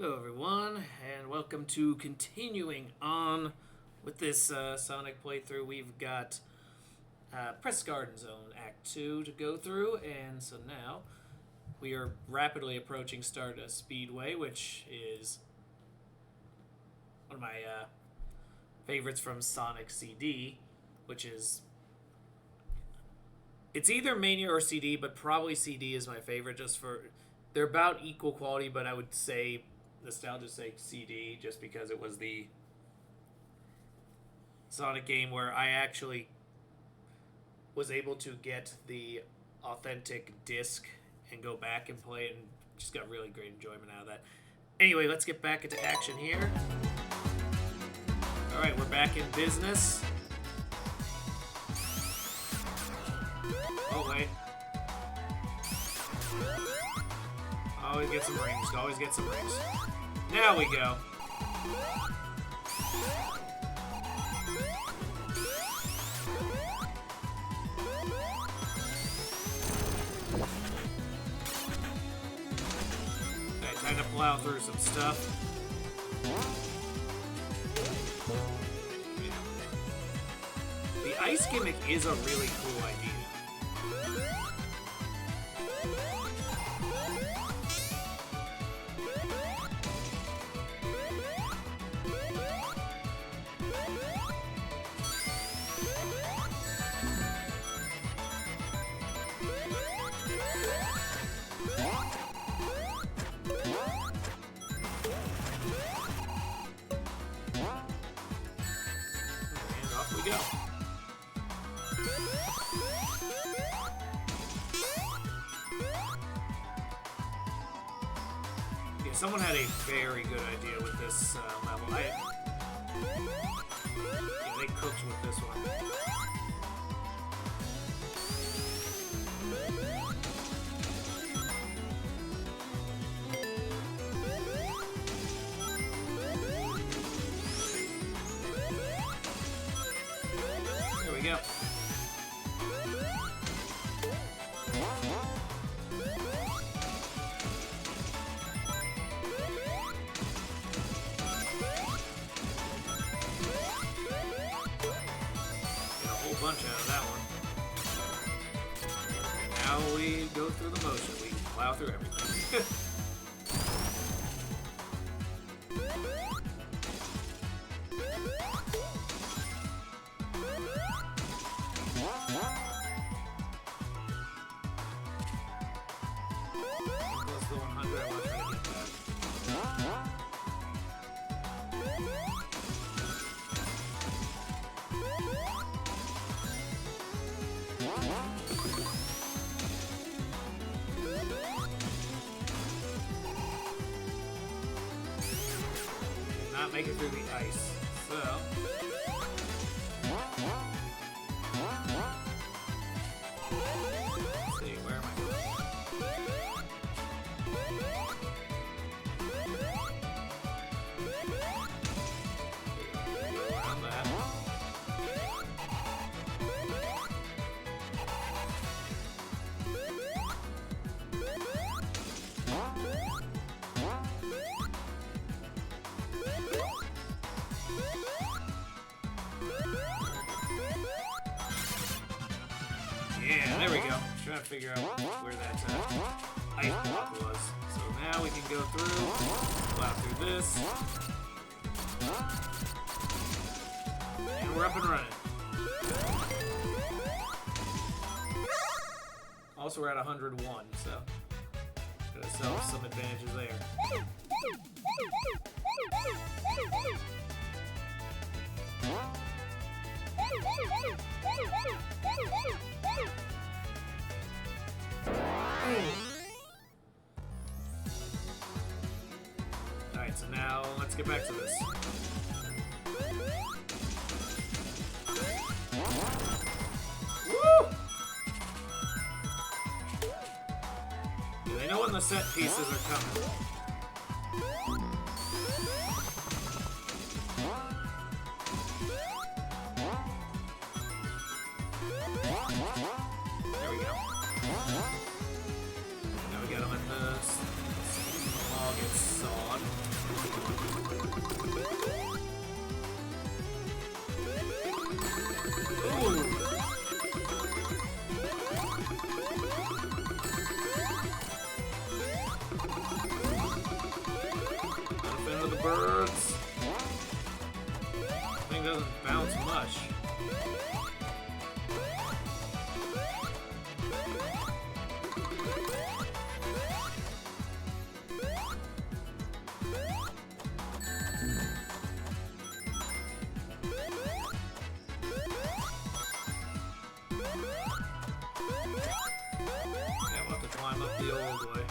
Hello everyone, and welcome to continuing on with this Sonic playthrough. We've got Press Garden Zone Act 2 to go through, and so now we are rapidly approaching Stardust Speedway, which is one of my favorites from Sonic CD, which is... It's either Mania or CD, but probably CD is my favorite just for... They're about equal quality, but I would say nostalgia sake CD, just because it was the Sonic game where I actually was able to get the authentic disc and go back and play it, and just got really great enjoyment out of that. Anyway, let's get back into action here. Alright, we're back in business. Oh, wait. Always get some rings. Always get some rings. Now we go. Okay, time to plow through some stuff. The ice gimmick is a really cool idea. Go. Yeah, someone had a very good idea with this level. Yeah, they cooked with this one. Go. Get a whole bunch out of that one. Now we go through the motion. We plow through everything. Not make it through the ice, so let's see, where am I going? Go around that. Yeah, there we go. Trying to figure out where that ice block was. So now we can go through, plow through this, and we're up and running. Also, we're at 101, so got ourselves some advantages there. Alright, so now let's get back to this. Woo! Yeah, they know when the set pieces are coming. There we go. Now we got them at the log gets sawed. birds. Thing doesn't bounce much. Climb up the old way.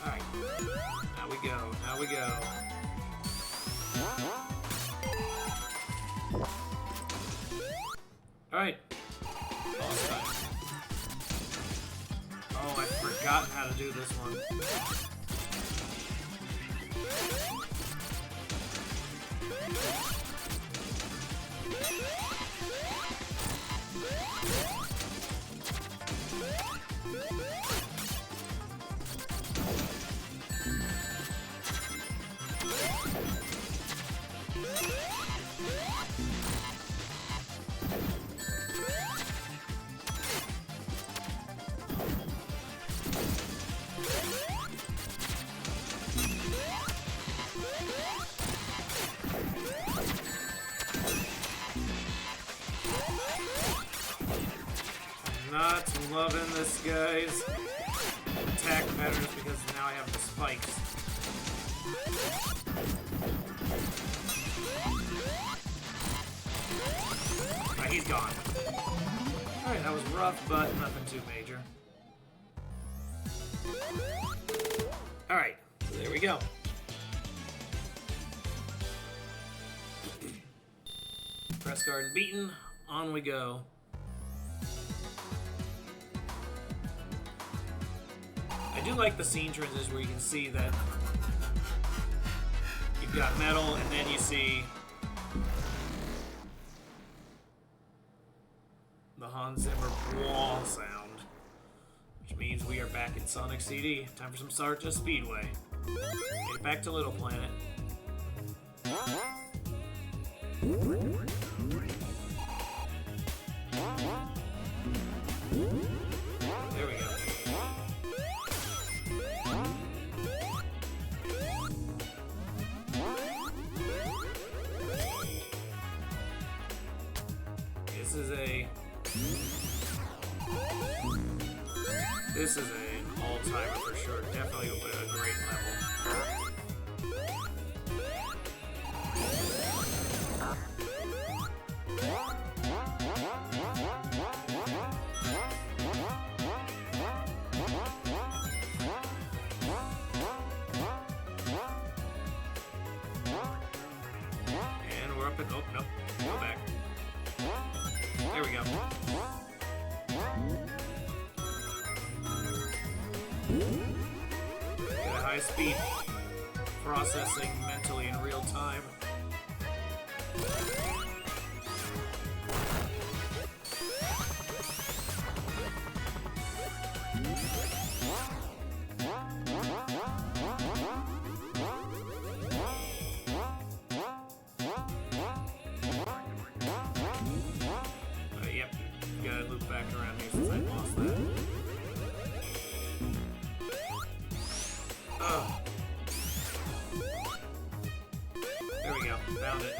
Alright. Now we go. Now we go. Alright. Boss time. Oh, I've forgotten how to do this one. Not loving this guy's attack patterns because now I have the spikes. Alright, he's gone. Alright, that was rough, but nothing too major. Alright, so there we go. Press garden beaten, on we go. I do like the scene transition where you can see that you've got metal and then you see the Hans Zimmer wall sound, which means we are back in Sonic CD. Time for some Stardust Speedway. Get back to Little Planet. There we go. This is an all-timer for sure. Definitely a great level. And we're up at... Oh, nope. Go back. There we go. Get a high speed processing mentally in real time. Yep, gotta loop back around here since I lost that. Oh. There we go. Found it.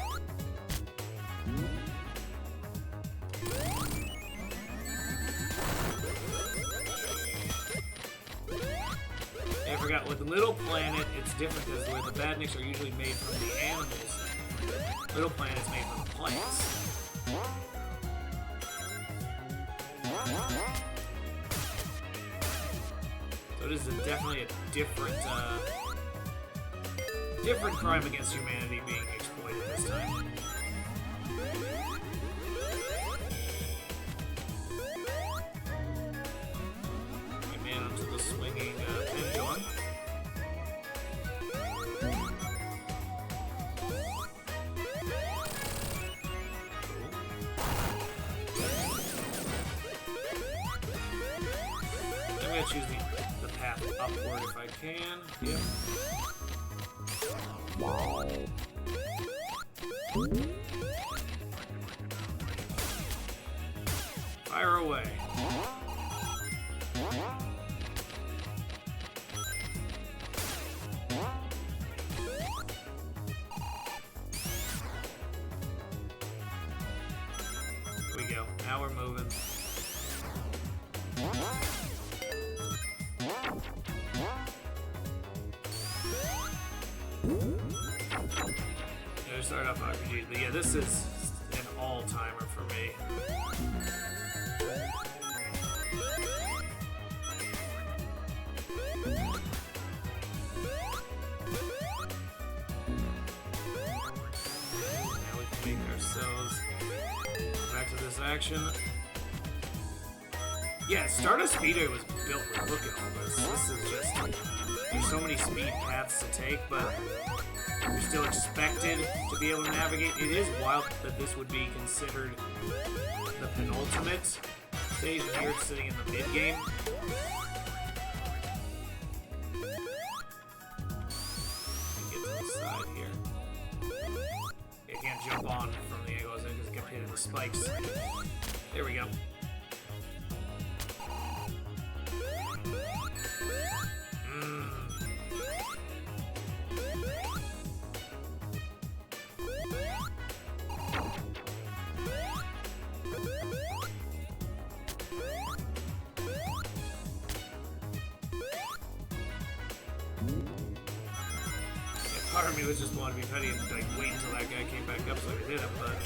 I forgot, with Little Planet, it's different because where the badniks are usually made from the animals, Little Planet's made from the plants. So it is definitely a different crime against humanity being exploited this time. We made it onto the swinging pendulum. I'm gonna choose the path upward if I can. Yep. Wow. Fire away. start off RPGs, but yeah, this is an all-timer for me. Now we can make ourselves back to this action. Yeah, Stardust Speedway was built with, look at all this. This is just, there's so many speed paths to take, but you're still expected to be able to navigate. It is wild that this would be considered the penultimate stage, and here it's sitting in the mid-game. Get to the side here. I can't jump on from the angle I was in because it kept hitting the spikes. There we go. Part of me was just wanting to be petty and like wait until that guy came back up so I could hit him, but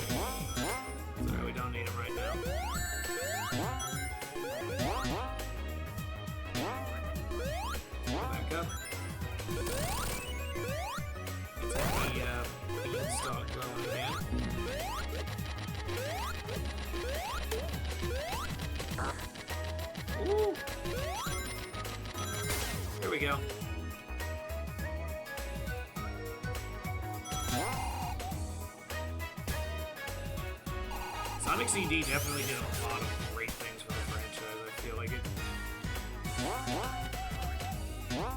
sorry, we don't need him right now. Back up. It's the beanstalk growing again. Woo! Here we go. Sonic CD definitely did a lot of great things for the franchise. I feel like it.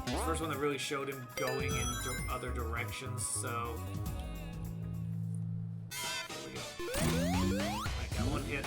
It's the first one that really showed him going in other directions, so. There we go. I got one hit.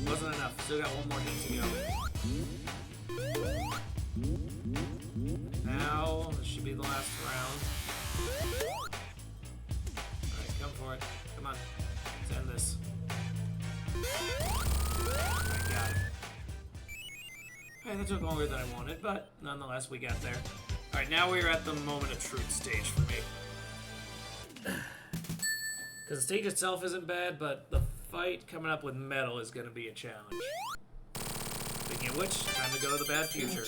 Wasn't enough. Still got one more hit to go. Now, this should be the last round. Alright, come for it. Come on. Let's end this. Alright, got it. Alright, that took longer than I wanted, but nonetheless, we got there. Alright, now we're at the moment of truth stage for me. Because the stage itself isn't bad, but the fight coming up with metal is going to be a challenge. Speaking of which, time to go to the bad future.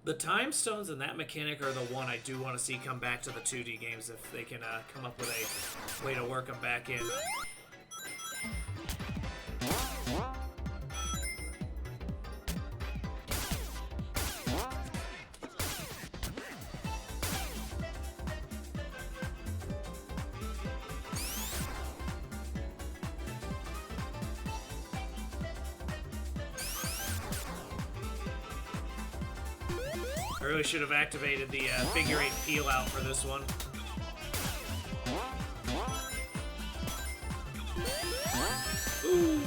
The time stones and that mechanic are the one I do want to see come back to the 2D games if they can come up with a way to work them back in. I really should have activated the figure 8 peel out for this one. Ooh.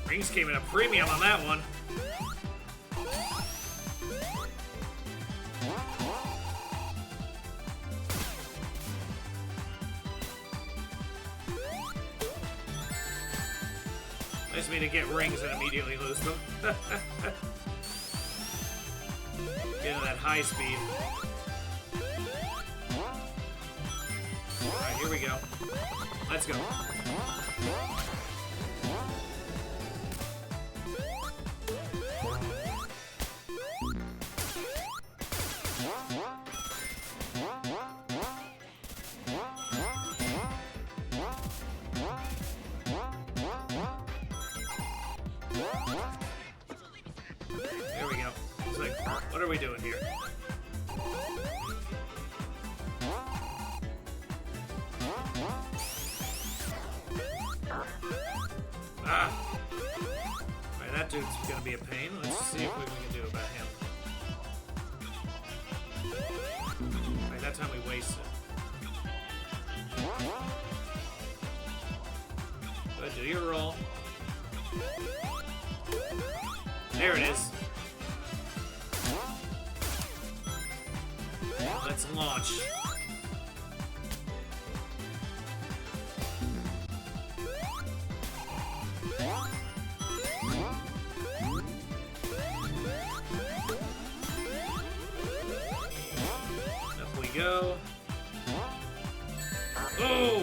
Rings came in a premium on that one. Nice of me to get rings and immediately lose them. Get into that high speed. Alright, here we go. Let's go. There we go. It's like, what are we doing here? Ah! Alright, that dude's gonna be a pain. Let's see what we can do about him. Alright, that time we wasted. Go do your roll. There it is. Let's launch. Up we go. Oh!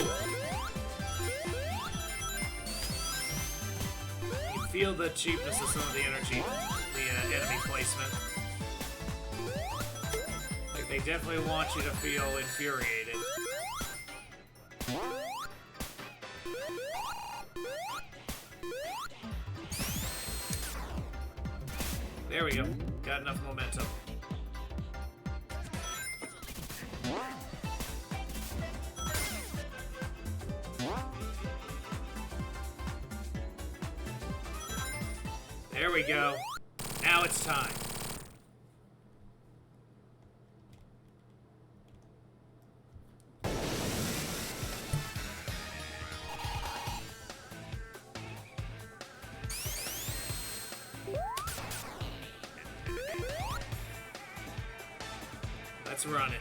You feel the cheapness of some of the energy, the enemy placement. Like, they definitely want you to feel infuriated. There we go. Got enough momentum. There we go. Now it's time. Let's run it.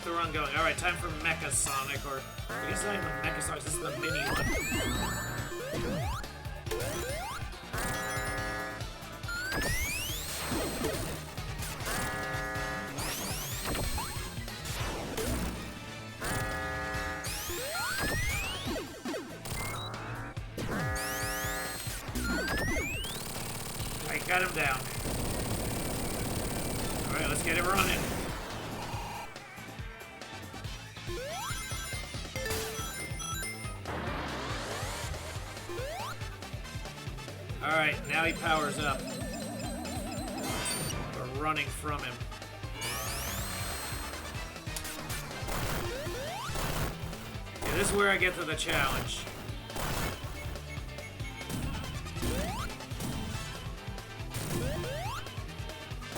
The run going. Alright, time for Mecha Sonic, or I guess not even Mecha Sonic, this is the mini one. Alright, got him down. Alright, let's get it running. Alright, now he powers up. We're running from him. Okay, this is where I get to the challenge.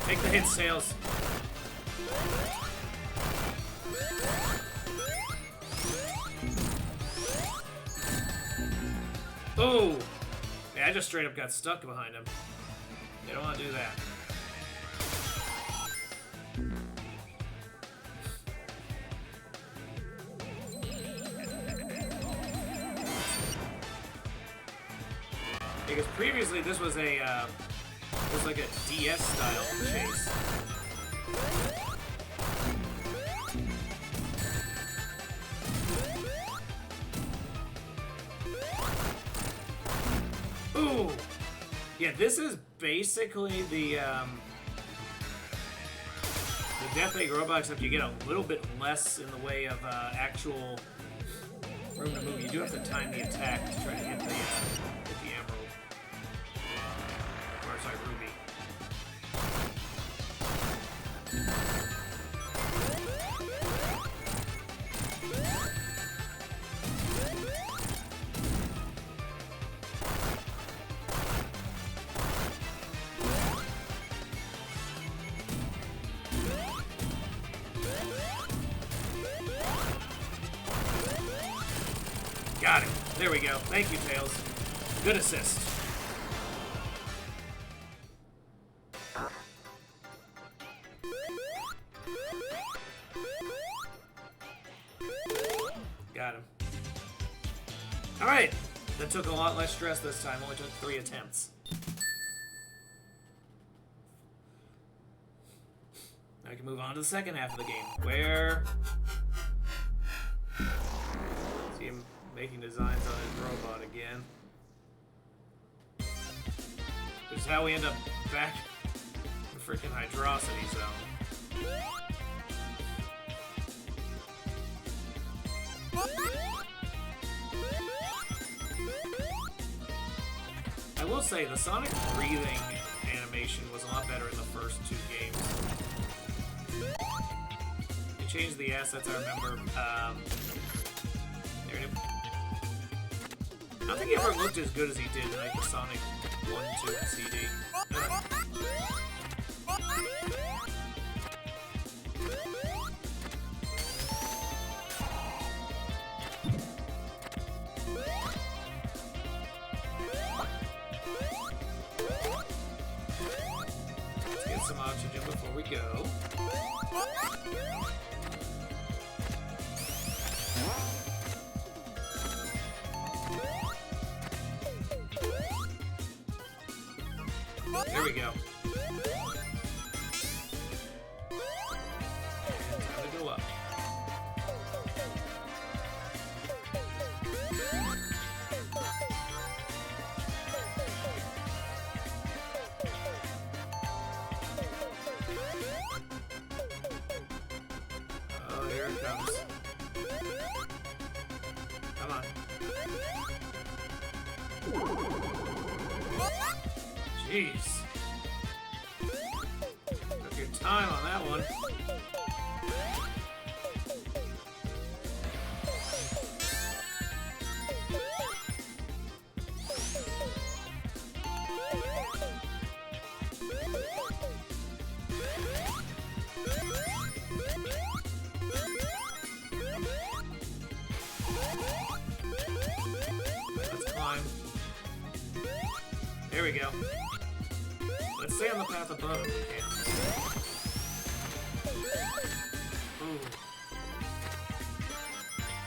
Take the hits, Tails. Oh! Yeah, I just straight up got stuck behind him. You don't want to do that. Because previously this was a like a DS style chase. Ooh! Yeah, this is basically the Death Egg robot, except you get a little bit less in the way of actual room to move. You do have to time the attack to try to hit the emerald. Or, sorry, ruby. Got it. There we go. Thank you, Tails. Good assist. Got him. Alright. That took a lot less stress this time. Only took 3 attempts. I can move on to the second half of the game, where... See him making designs on his robot again. Which is how we end up back in the freaking Hydrosity Zone. I will say, the Sonic breathing animation was a lot better in the first two games. They changed the assets, I remember. I don't think he ever looked as good as he did in like the Sonic 1, 2, and CD. Let's get some oxygen before we go. There we go. And time to go up. Oh, here it comes. Come on. Jeez. Took your time on that one. Let's climb. There we go. Let's stay on the path above if we can. Ooh.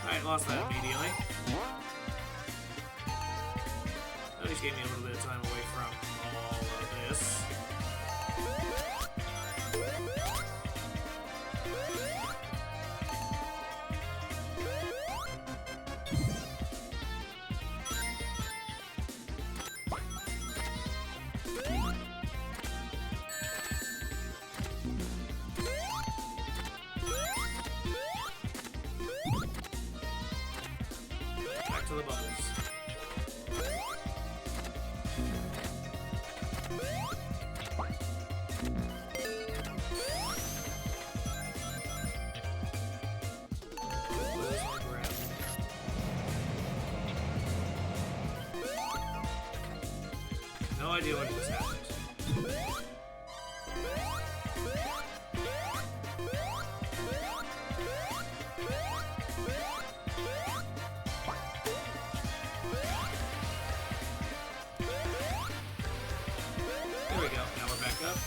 Alright, lost that immediately. At least gave me a little bit of time away from all of this. Back to the bubbles. No idea what just happened. There we go. Now we're back up.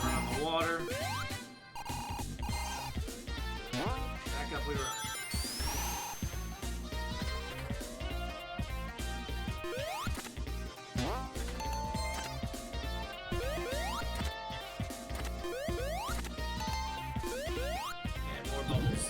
Run on the water. Back up we run. And more bubbles.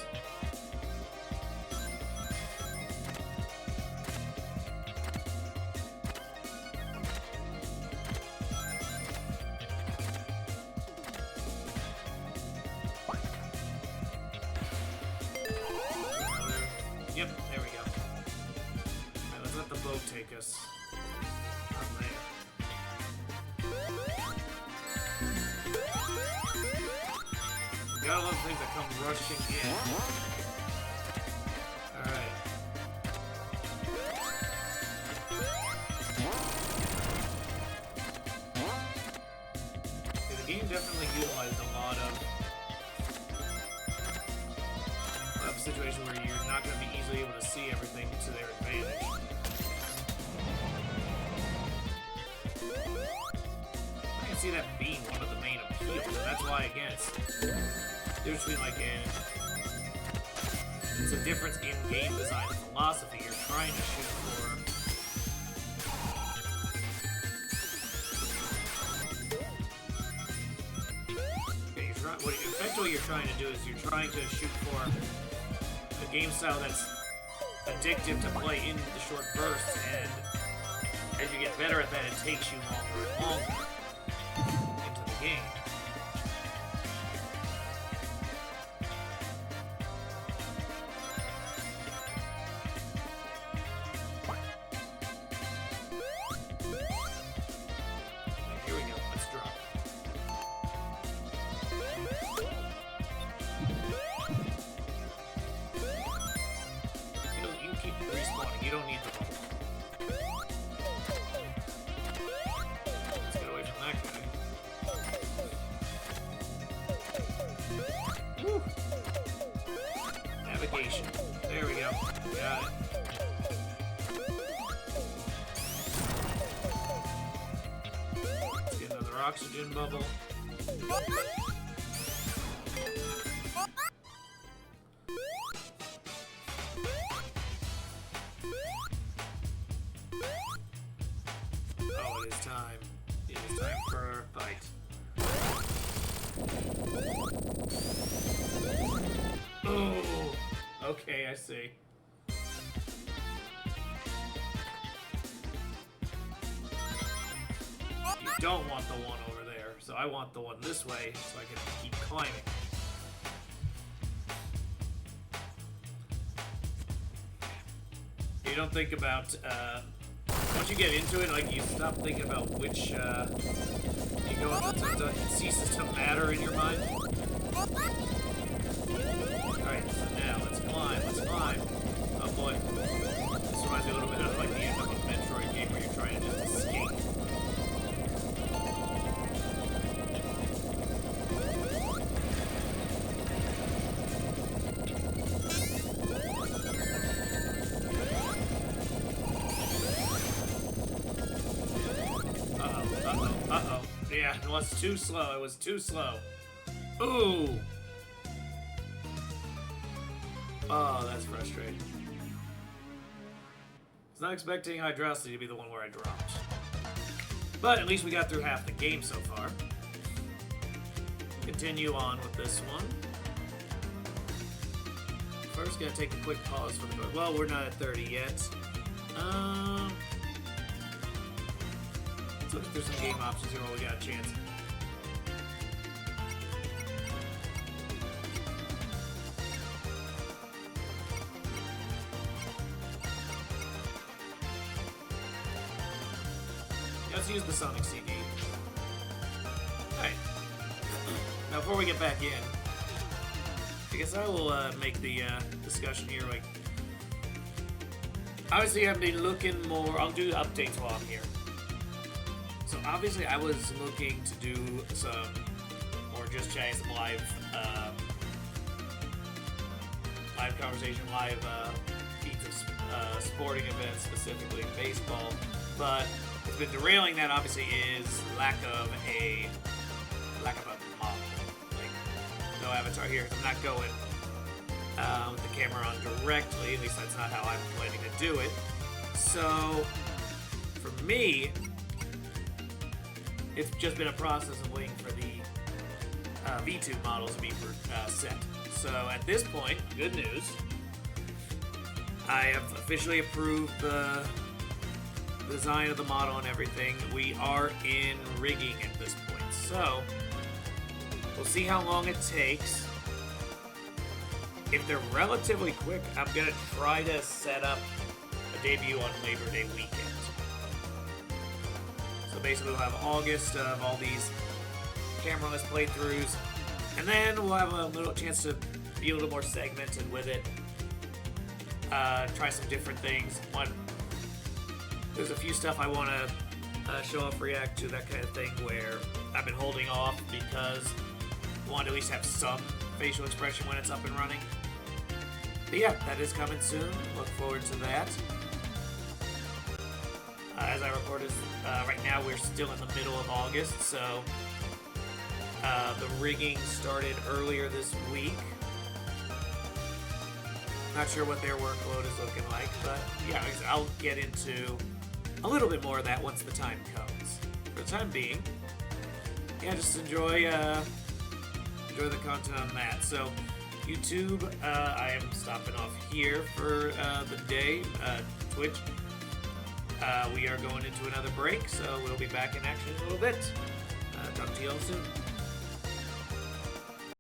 Yep, there we go. Alright, let's let the boat take us. Oh, man. Gotta love things that come rushing in. Alright. The game definitely utilized a lot of situation where you're not going to be easily able to see everything to their advantage. I can see that being one of the main appeals, and that's why, again, it's there's between like it's a difference in game design philosophy. You're trying to shoot for Essentially, what you're trying to do is you're trying to shoot for a game style that's addictive to play in the short bursts, and as you get better at that, it takes you longer and longer into the game. Here we go. Let's drop. You can keep respawning. You don't need the bubble. Let's get away from that guy. Woo. Navigation. There we go. Got it. Let's get another oxygen bubble. Oh, it is time. It is time for a fight. Oh, okay, I see. You don't want the one over there, so I want the one this way so I can keep climbing. You don't think about, once you get into it, like, you stop thinking about which, you go into it ceases to matter in your mind. Alright, so now, let's climb. Oh boy. This reminds me a little bit of, like, the end of a Metroid game where you're trying to just escape. Uh-oh. Yeah, it was too slow. Ooh! Oh, that's frustrating. I was not expecting Hydrosity to be the one where I dropped. But at least we got through half the game so far. Continue on with this one. First, gotta take a quick pause for the... Well, we're not at 30 yet. Let's look through some game options here while we got a chance. Let's use the Sonic CD. Alright. Now, before we get back in, I guess I will make the discussion here. Like, obviously, I've been looking more. I'll do updates while I'm here. So, obviously, I was looking to do some more just chatting, some live conversation, live feeds of sporting events, specifically baseball. But what's been derailing that obviously is lack of a model. Like, no avatar here. I'm not going with the camera on directly. At least that's not how I'm planning to do it. So for me, it's just been a process of waiting for the V2 models to be set. So at this point, good news. I have officially approved the design of the model and everything. We are in rigging at this point, so we'll see how long it takes. If they're relatively quick, I'm gonna try to set up a debut on Labor Day weekend. So basically we'll have August of all these cameraless playthroughs, and then we'll have a little chance to be a little more segmented with it. Try some different things. There's a few stuff I want to show off, react to, that kind of thing, where I've been holding off because I want to at least have some facial expression when it's up and running. But yeah, that is coming soon. Look forward to that. As I record this, right now we're still in the middle of August, so the rigging started earlier this week. Not sure what their workload is looking like, but yeah, I'll get into a little bit more of that once the time comes. For the time being, yeah, just enjoy enjoy the content on that. So, YouTube, I am stopping off here for the day. Twitch, we are going into another break, so we'll be back in action in a little bit. Talk to you all soon.